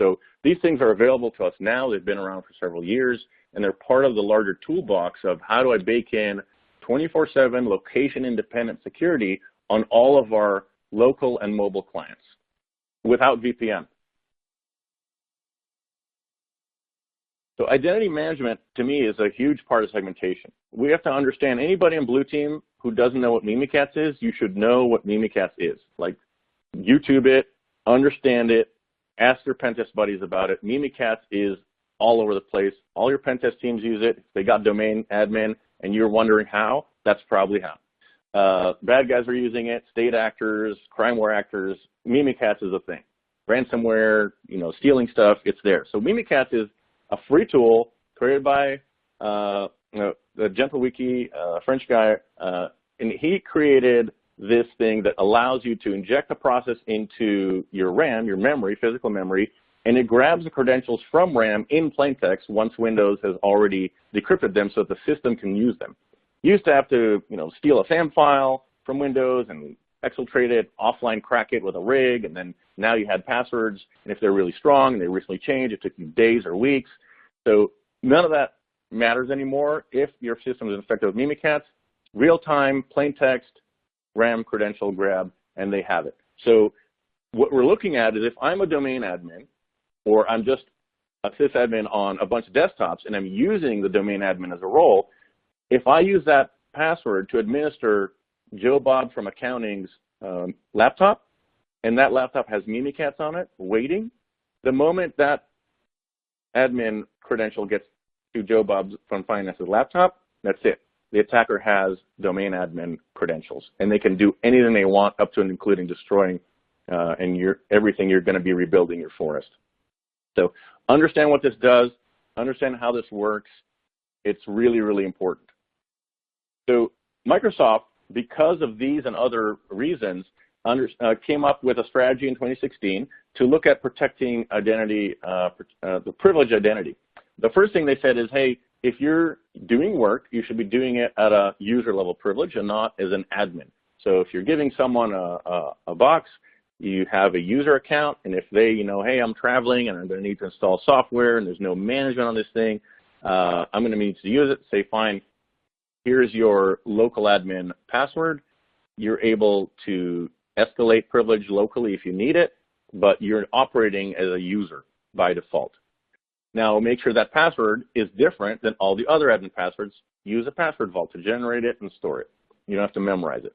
So these things are available to us now. They've been around for several years, and they're part of the larger toolbox of how do I bake in 24/7 location-independent security on all of our local and mobile clients without VPN. So identity management, to me, is a huge part of segmentation. We have to understand anybody on Blue Team who doesn't know what Mimikatz is, you should know what Mimikatz is. Like, YouTube it, understand it, ask your pen test buddies about it. Mimikatz is all over the place. All your pen test teams use it. If they got domain admin and you're wondering how, that's probably how. Bad guys are using it, state actors, crime-war actors. Mimikatz is a thing. Ransomware, stealing stuff, it's there. So Mimikatz is a free tool created by the GentleWiki, a French guy, and he created this thing that allows you to inject the process into your RAM, your memory, physical memory, and it grabs the credentials from RAM in plain text once Windows has already decrypted them so that the system can use them. You used to have to, steal a SAM file from Windows and exfiltrate it, offline crack it with a rig, and then now you had passwords, and if they're really strong and they recently changed, it took you days or weeks. So none of that matters anymore if your system is infected with Mimikatz. Real-time, plain text, RAM credential grab, and they have it. So what we're looking at is if I'm a domain admin, or I'm just a sysadmin on a bunch of desktops, and I'm using the domain admin as a role, if I use that password to administer Joe Bob from accounting's laptop, and that laptop has Mimikatz on it, waiting, the moment that admin credential gets to Joe Bob from finance's laptop, that's it. The attacker has domain admin credentials, and they can do anything they want up to and including destroying everything you're going to be rebuilding your forest. So understand what this does, understand how this works. It's really, really important. So Microsoft, because of these and other reasons, came up with a strategy in 2016 to look at protecting identity, the privileged identity. The first thing they said is, hey, if you're doing work, you should be doing it at a user level privilege and not as an admin. So if you're giving someone a box, you have a user account, and if they, hey, I'm traveling and I'm going to need to install software and there's no management on this thing, I'm going to need to use it, say, fine, here's your local admin password. You're able to escalate privilege locally if you need it, but you're operating as a user by default. Now, make sure that password is different than all the other admin passwords. Use a password vault to generate it and store it. You don't have to memorize it.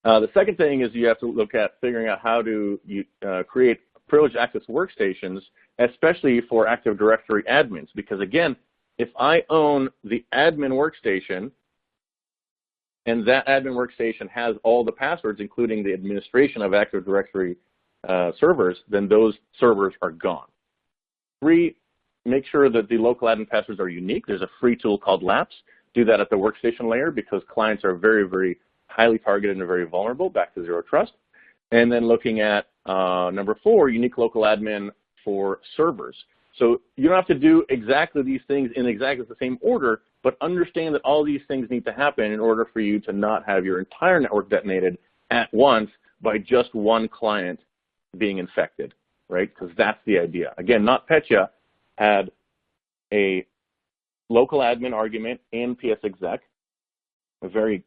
The second thing is you have to look at figuring out how to create privileged access workstations, especially for Active Directory admins, because again, if I own the admin workstation and that admin workstation has all the passwords, including the administration of Active Directory servers, then those servers are gone. 3, make sure that the local admin passwords are unique. There's a free tool called LAPS. Do that at the workstation layer because clients are very, very highly targeted and very vulnerable, back to Zero Trust. And then looking at number 4, unique local admin for servers. So you don't have to do exactly these things in exactly the same order, but understand that all these things need to happen in order for you to not have your entire network detonated at once by just one client being infected, right? Because that's the idea. Again, NotPetya had a local admin argument and psexec, a very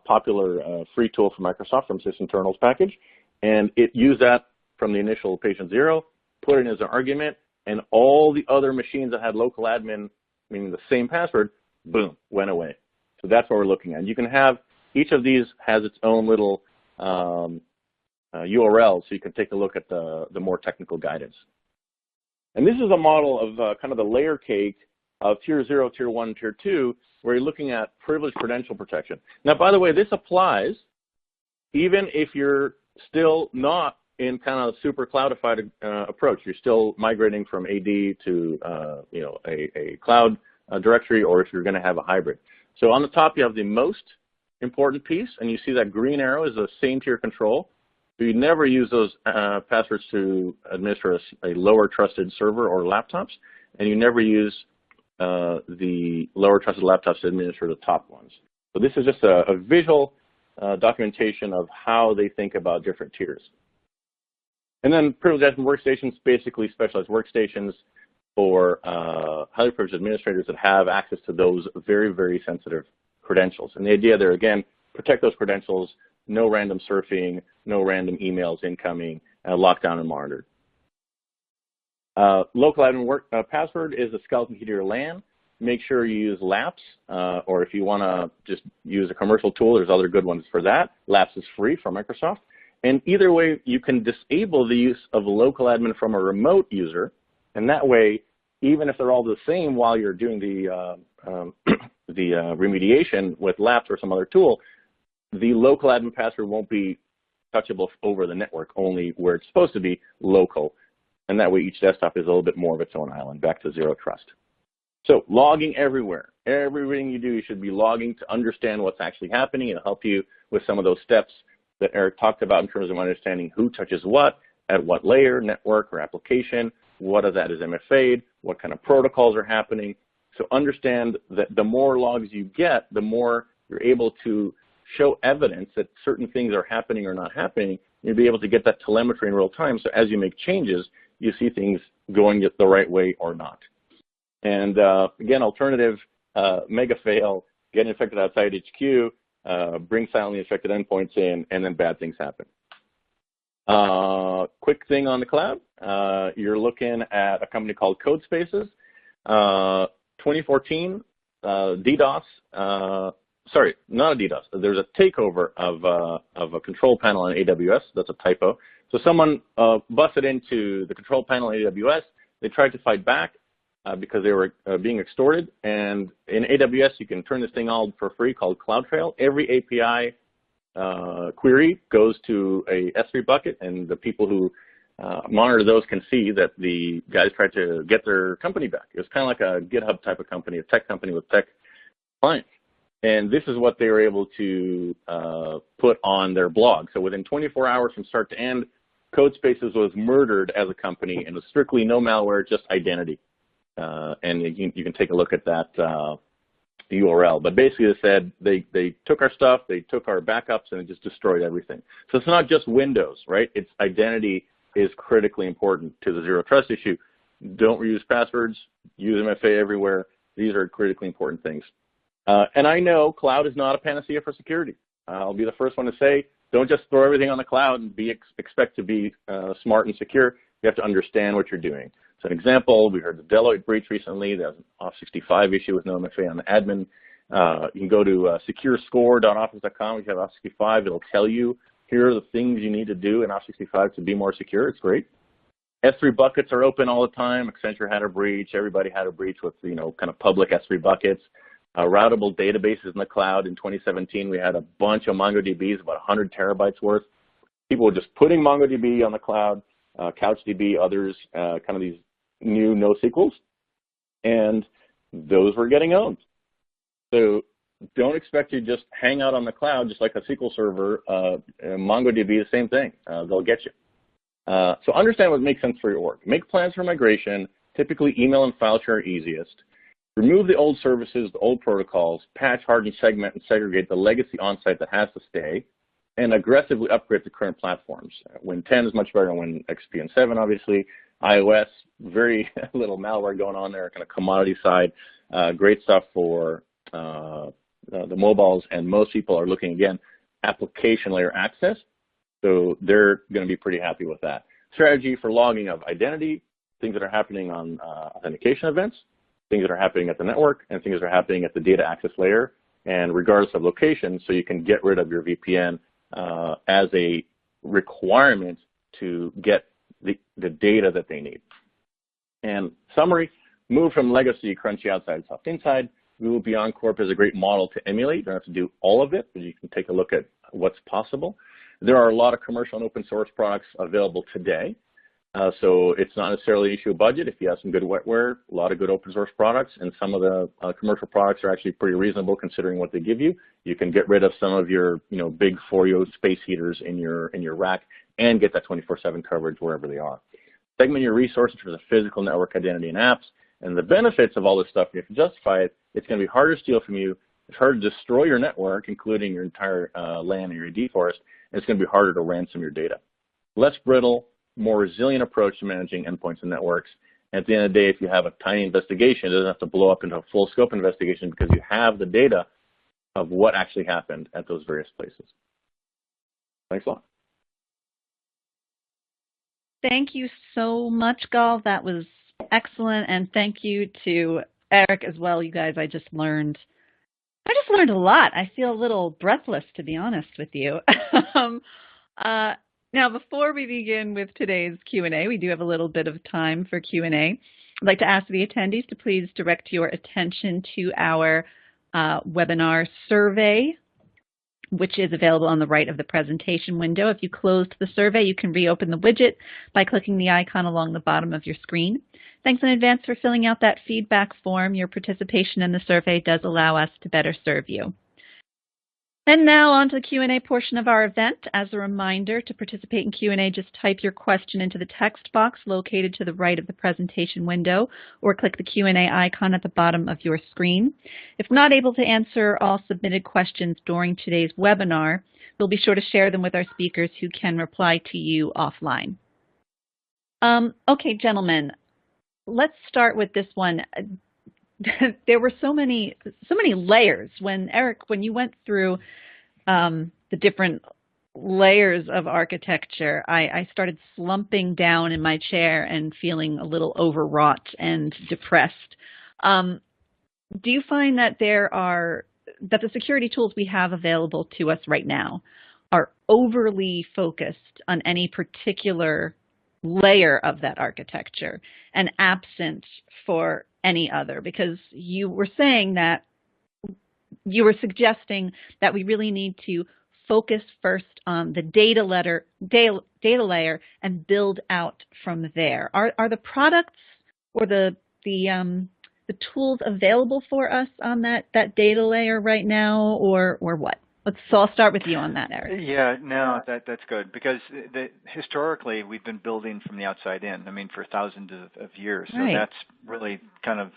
popular free tool for Microsoft from sysinternals package, and it used that from the initial patient 0, put it as an argument, and all the other machines that had local admin, meaning the same password, boom, went away. So that's what we're looking at. You can have, each of these has its own little URL, so you can take a look at the more technical guidance. And this is a model of kind of the layer cake of Tier 0, Tier 1, Tier 2, where you're looking at privileged credential protection. Now, by the way, this applies even if you're still not in kind of a super cloudified approach. You're still migrating from AD to a cloud directory, or if you're going to have a hybrid. So on the top, you have the most important piece, and you see that green arrow is the same tier control. So you never use those passwords to administer a lower trusted server or laptops, and you never use the lower trusted laptops to administer the top ones. So this is just a visual documentation of how they think about different tiers. And then privileged admin workstations, basically specialized workstations for highly privileged administrators that have access to those very, very sensitive credentials. And the idea there, again, protect those credentials, no random surfing, no random emails incoming, locked down and monitored. Local admin password is a skeleton key to your LAN. Make sure you use LAPS, or if you want to just use a commercial tool, there's other good ones for that. LAPS is free from Microsoft. And either way, you can disable the use of a local admin from a remote user, and that way, even if they're all the same while you're doing the remediation with LAPS or some other tool, the local admin password won't be touchable over the network, only where it's supposed to be local. And that way, each desktop is a little bit more of its own island, back to Zero Trust. So logging everywhere. Everything you do, you should be logging to understand what's actually happening and help you with some of those steps that Eric talked about in terms of understanding who touches what, at what layer, network or application, what of that is MFA'd, what kind of protocols are happening. So understand that the more logs you get, the more you're able to show evidence that certain things are happening or not happening. You'll be able to get that telemetry in real time. So as you make changes, you see things going the right way or not. And again, alternative, mega fail, get infected outside HQ, bring silently infected endpoints in, and then bad things happen. Quick thing on the cloud, you're looking at a company called CodeSpaces. 2014, DDoS, sorry, not a DDoS. There's a takeover of a control panel on AWS. That's a typo. So someone busted into the control panel on AWS. They tried to fight back because they were being extorted. And in AWS, you can turn this thing on for free called CloudTrail. Every API query goes to a S3 bucket, and the people who monitor those can see that the guys tried to get their company back. It was kind of like a GitHub type of company, a tech company with tech clients. And this is what they were able to put on their blog. So within 24 hours from start to end, CodeSpaces was murdered as a company, and was strictly no malware, just identity. And you can take a look at that the URL. But basically they said they took our stuff, they took our backups, and it just destroyed everything. So it's not just Windows, right? It's identity is critically important to the Zero Trust issue. Don't reuse passwords, use MFA everywhere. These are critically important things. And I know cloud is not a panacea for security. I'll be the first one to say, don't just throw everything on the cloud and expect to be smart and secure. You have to understand what you're doing. So an example, we heard the Deloitte breach recently. There's an Office 365 issue with no MFA on the admin. You can go to securescore.office.com. If you have Office 365, it'll tell you, here are the things you need to do in Office 365 to be more secure. It's great. S3 buckets are open all the time. Accenture had a breach. Everybody had a breach with, kind of public S3 buckets. Routable databases in the cloud. In 2017, we had a bunch of MongoDBs, about 100 terabytes worth. People were just putting MongoDB on the cloud, CouchDB, others, kind of these new NoSQLs, and those were getting owned. So don't expect to just hang out on the cloud just like a SQL server. MongoDB, the same thing. They'll get you. So understand what makes sense for your org. Make plans for migration. Typically, email and file share are easiest. Remove the old services, the old protocols, patch, harden, segment, and segregate the legacy on-site that has to stay, and aggressively upgrade to current platforms. Win 10 is much better than Win XP and 7, obviously. iOS, very little malware going on there, kind of commodity side. Great stuff for the mobiles, and most people are looking, again, application layer access, so they're going to be pretty happy with that. Strategy for logging of identity, things that are happening on authentication events, things that are happening at the network, and things that are happening at the data access layer, and regardless of location, so you can get rid of your VPN as a requirement to get the data that they need. And summary, move from legacy crunchy outside, soft inside. Google BeyondCorp is a great model to emulate. You don't have to do all of it, but you can take a look at what's possible. There are a lot of commercial and open source products available today. So it's not necessarily an issue of budget. If you have some good wetware, a lot of good open source products, and some of the commercial products are actually pretty reasonable considering what they give you. You can get rid of some of your big 4U space heaters in your rack and get that 24/7 coverage wherever they are. Segment your resources for the physical network identity and apps. And the benefits of all this stuff, if you justify it, it's going to be harder to steal from you. It's harder to destroy your network, including your entire LAN and your AD forest. And it's going to be harder to ransom your data. Less brittle, more resilient approach to managing endpoints and networks. And at the end of the day, if you have a tiny investigation, it doesn't have to blow up into a full scope investigation because you have the data of what actually happened at those various places. Thanks a lot. Thank you so much, Gal. That was excellent. And thank you to Eric as well. You guys, I just learned a lot. I feel a little breathless, to be honest with you. Now, before we begin with today's Q&A, we do have a little bit of time for Q&A. I'd like to ask the attendees to please direct your attention to our webinar survey, which is available on the right of the presentation window. If you closed the survey, you can reopen the widget by clicking the icon along the bottom of your screen. Thanks in advance for filling out that feedback form. Your participation in the survey does allow us to better serve you. And now on to the Q&A portion of our event. As a reminder, to participate in Q&A, just type your question into the text box located to the right of the presentation window, or click the Q&A icon at the bottom of your screen. If not able to answer all submitted questions during today's webinar, we'll be sure to share them with our speakers who can reply to you offline. Okay, gentlemen, let's start with this one. There were so many layers. Eric, when you went through the different layers of architecture, I started slumping down in my chair and feeling a little overwrought and depressed. Do you find that that the security tools we have available to us right now are overly focused on any particular layer of that architecture and absent for any other? Because you were saying that you were suggesting that we really need to focus first on the data layer and build out from there. Are the products or the tools available for us on that data layer right now, or what? So I'll start with you on that, Eric. Yeah, no, that's good, because historically we've been building from the outside in. I mean, for thousands of years. So Right. That's really kind of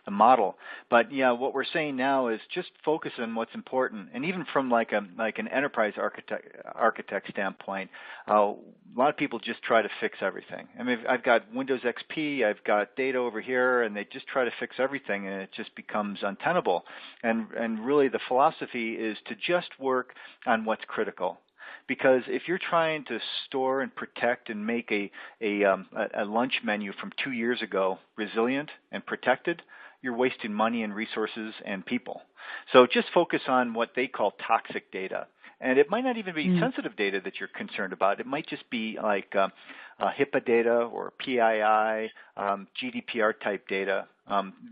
the model. But yeah, what we're saying now is just focus on what's important. And even from like an enterprise architect standpoint, a lot of people just try to fix everything. I mean, I've got Windows XP, I've got data over here, and they just try to fix everything, and it just becomes untenable. And really the philosophy is to just work on what's critical. Because if you're trying to store and protect and make a lunch menu from 2 years ago resilient and protected, you're wasting money and resources and people. So just focus on what they call toxic data. And it might not even be sensitive data that you're concerned about. It might just be like HIPAA data or PII, GDPR type data,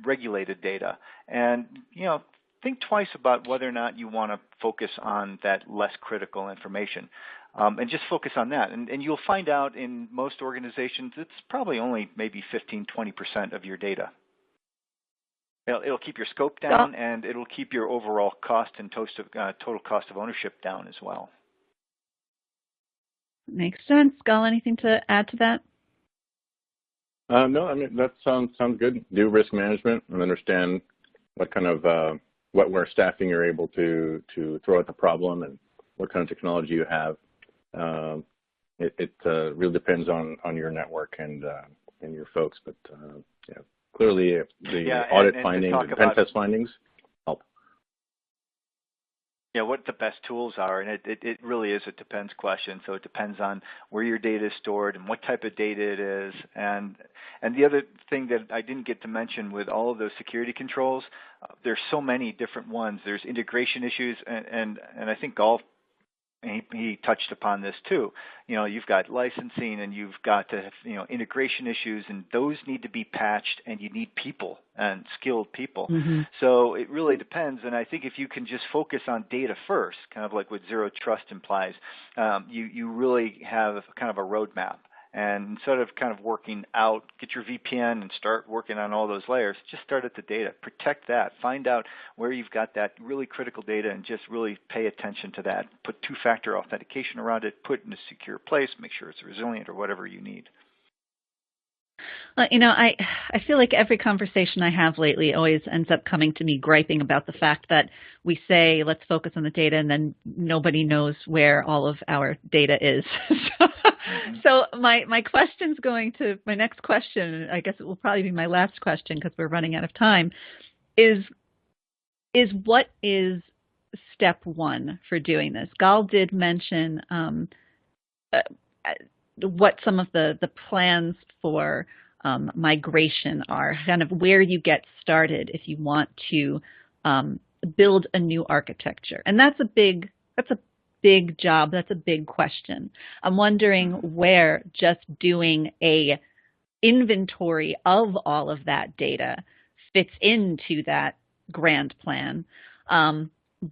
regulated data. And, think twice about whether or not you want to focus on that less critical information. And just focus on that. And you'll find out in most organizations it's probably only maybe 15, 20% of your data. It'll keep your scope down, and it'll keep your overall cost and total cost of ownership down as well. Makes sense. Gal, anything to add to that? No, I mean, that sounds good. Do risk management and understand what kind of what staffing you're able to throw at the problem and what kind of technology you have. It really depends on your network and your folks, but yeah. Clearly, the audit findings and pen test findings help. Yeah, what the best tools are, and it really is a depends question. So it depends on where your data is stored and what type of data it is. And the other thing that I didn't get to mention with all of those security controls, there's so many different ones. There's integration issues, and I think Golf, he touched upon this too. You've got licensing and you've got integration issues, and those need to be patched, and you need people and skilled people. So it really depends. And I think if you can just focus on data first, kind of like what Zero Trust implies, you really have kind of a roadmap. And instead of kind of working out, get your VPN and start working on all those layers, just start at the data. Protect that. Find out where you've got that really critical data and just really pay attention to that. Put two-factor authentication around it. Put it in a secure place. Make sure it's resilient or whatever you need. I feel like every conversation I have lately always ends up coming to me griping about the fact that we say, let's focus on the data, and then nobody knows where all of our data is. So my question's going to, my next question, I guess it will probably be my last question because we're running out of time, is what is step one for doing this? Gal did mention what some of the plans for migration are, kind of where you get started if you want to build a new architecture. And that's a big job. That's a big question. I'm wondering where just doing a inventory of all of that data fits into that grand plan.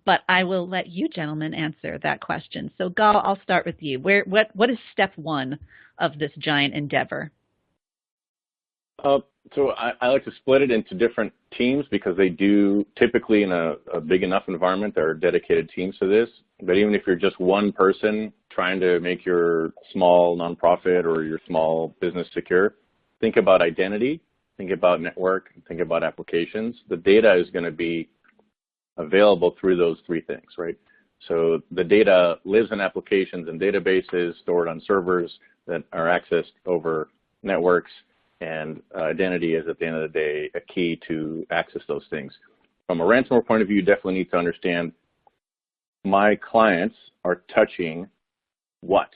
But I will let you gentlemen answer that question. So Gal, I'll start with you. What is step one of this giant endeavor? So I like to split it into different teams because they do typically in a big enough environment, there are dedicated teams to this. But even if you're just one person trying to make your small nonprofit or your small business secure, think about identity, think about network, think about applications. The data is going to be available through those three things, right? So the data lives in applications and databases stored on servers that are accessed over networks, and identity is, at the end of the day, a key to access those things. From a ransomware point of view, you definitely need to understand my clients are touching what.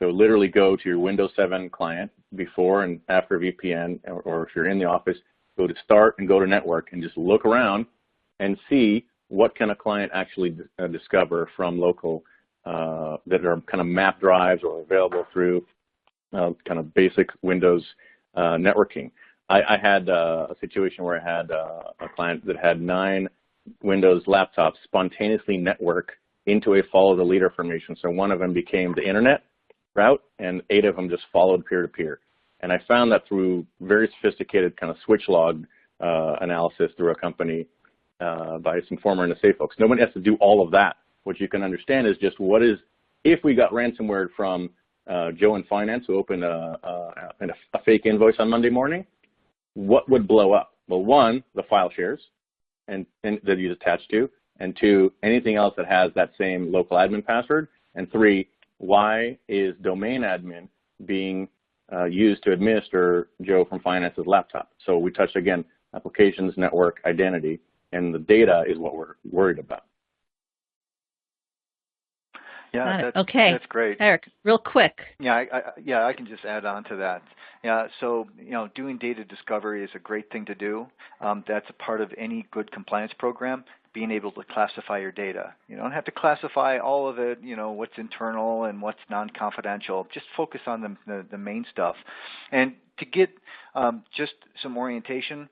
So literally go to your Windows 7 client before and after VPN, or if you're in the office, go to start and go to network and just look around and see what can a client actually discover from local that are kind of map drives or available through kind of basic Windows networking. I had a situation where I had a client that had 9 Windows laptops spontaneously network into a follow the leader formation. So one of them became the internet route, and 8 of them just followed peer-to-peer. And I found that through very sophisticated kind of switch log analysis through a company by some former NSA folks. Nobody has to do all of that. What you can understand is just what is, if we got ransomware from Joe in finance who opened a fake invoice on Monday morning, what would blow up? Well, 1, the file shares and that he's attached to, and 2, anything else that has that same local admin password, and 3, why is domain admin being used to administer Joe from finance's laptop? So we touched, again, applications, network, identity, and the data is what we're worried about. Yeah, okay. That's great. Eric, real quick. Yeah, I can just add on to that. Yeah, so doing data discovery is a great thing to do. That's a part of any good compliance program. being able to classify your data. You don't have to classify all of it, what's internal and what's non-confidential. Just focus on the main stuff. And to get just some orientation,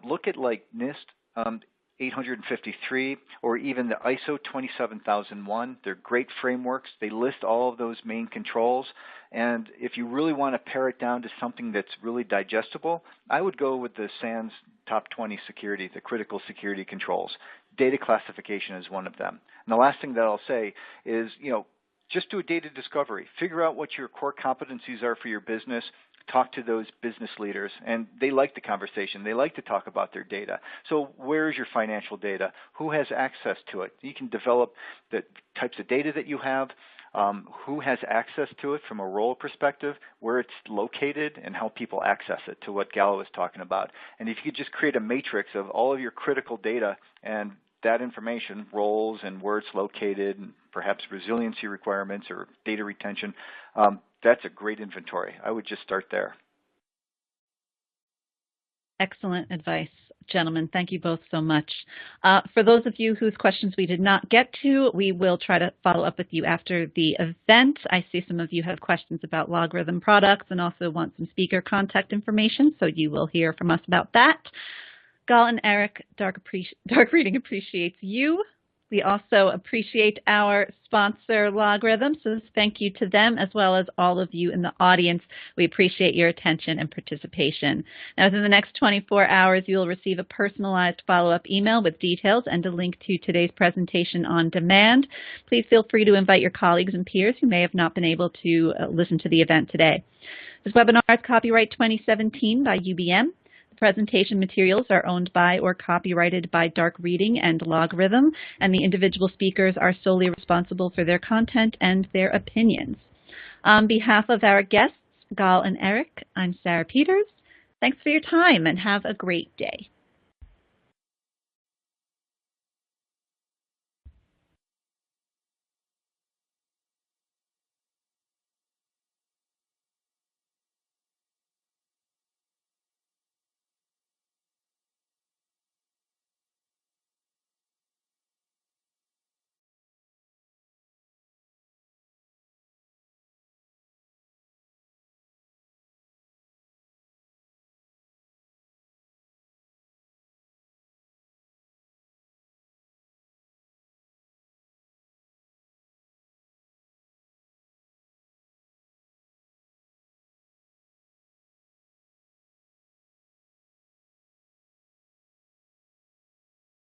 look at like NIST 853 or even the ISO 27001. They're great frameworks. They list all of those main controls. And if you really want to pare it down to something that's really digestible, I would go with the SANS top 20 security, the critical security controls. Data classification is one of them. And the last thing that I'll say is, just do a data discovery. Figure out what your core competencies are for your business. Talk to those business leaders, and they like the conversation. They like to talk about their data. So where is your financial data? Who has access to it? You can develop the types of data that you have, who has access to it from a role perspective, where it's located, and how people access it, to what Gallo was talking about. And if you could just create a matrix of all of your critical data and that information, roles and where it's located, and perhaps resiliency requirements or data retention, that's a great inventory. I would just start there. Excellent advice, gentlemen. Thank you both so much. For those of you whose questions we did not get to, we will try to follow up with you after the event. I see some of you have questions about LogRhythm products and also want some speaker contact information, so you will hear from us about that. Gal and Eric, Dark Reading appreciates you. We also appreciate our sponsor, LogRhythm, so thank you to them as well as all of you in the audience. We appreciate your attention and participation. Now, within the next 24 hours, you will receive a personalized follow-up email with details and a link to today's presentation on demand. Please feel free to invite your colleagues and peers who may have not been able to listen to the event today. This webinar is copyright 2017 by UBM. Presentation materials are owned by or copyrighted by Dark Reading and LogRhythm, and the individual speakers are solely responsible for their content and their opinions. On behalf of our guests, Gal and Eric, I'm Sarah Peters. Thanks for your time and have a great day.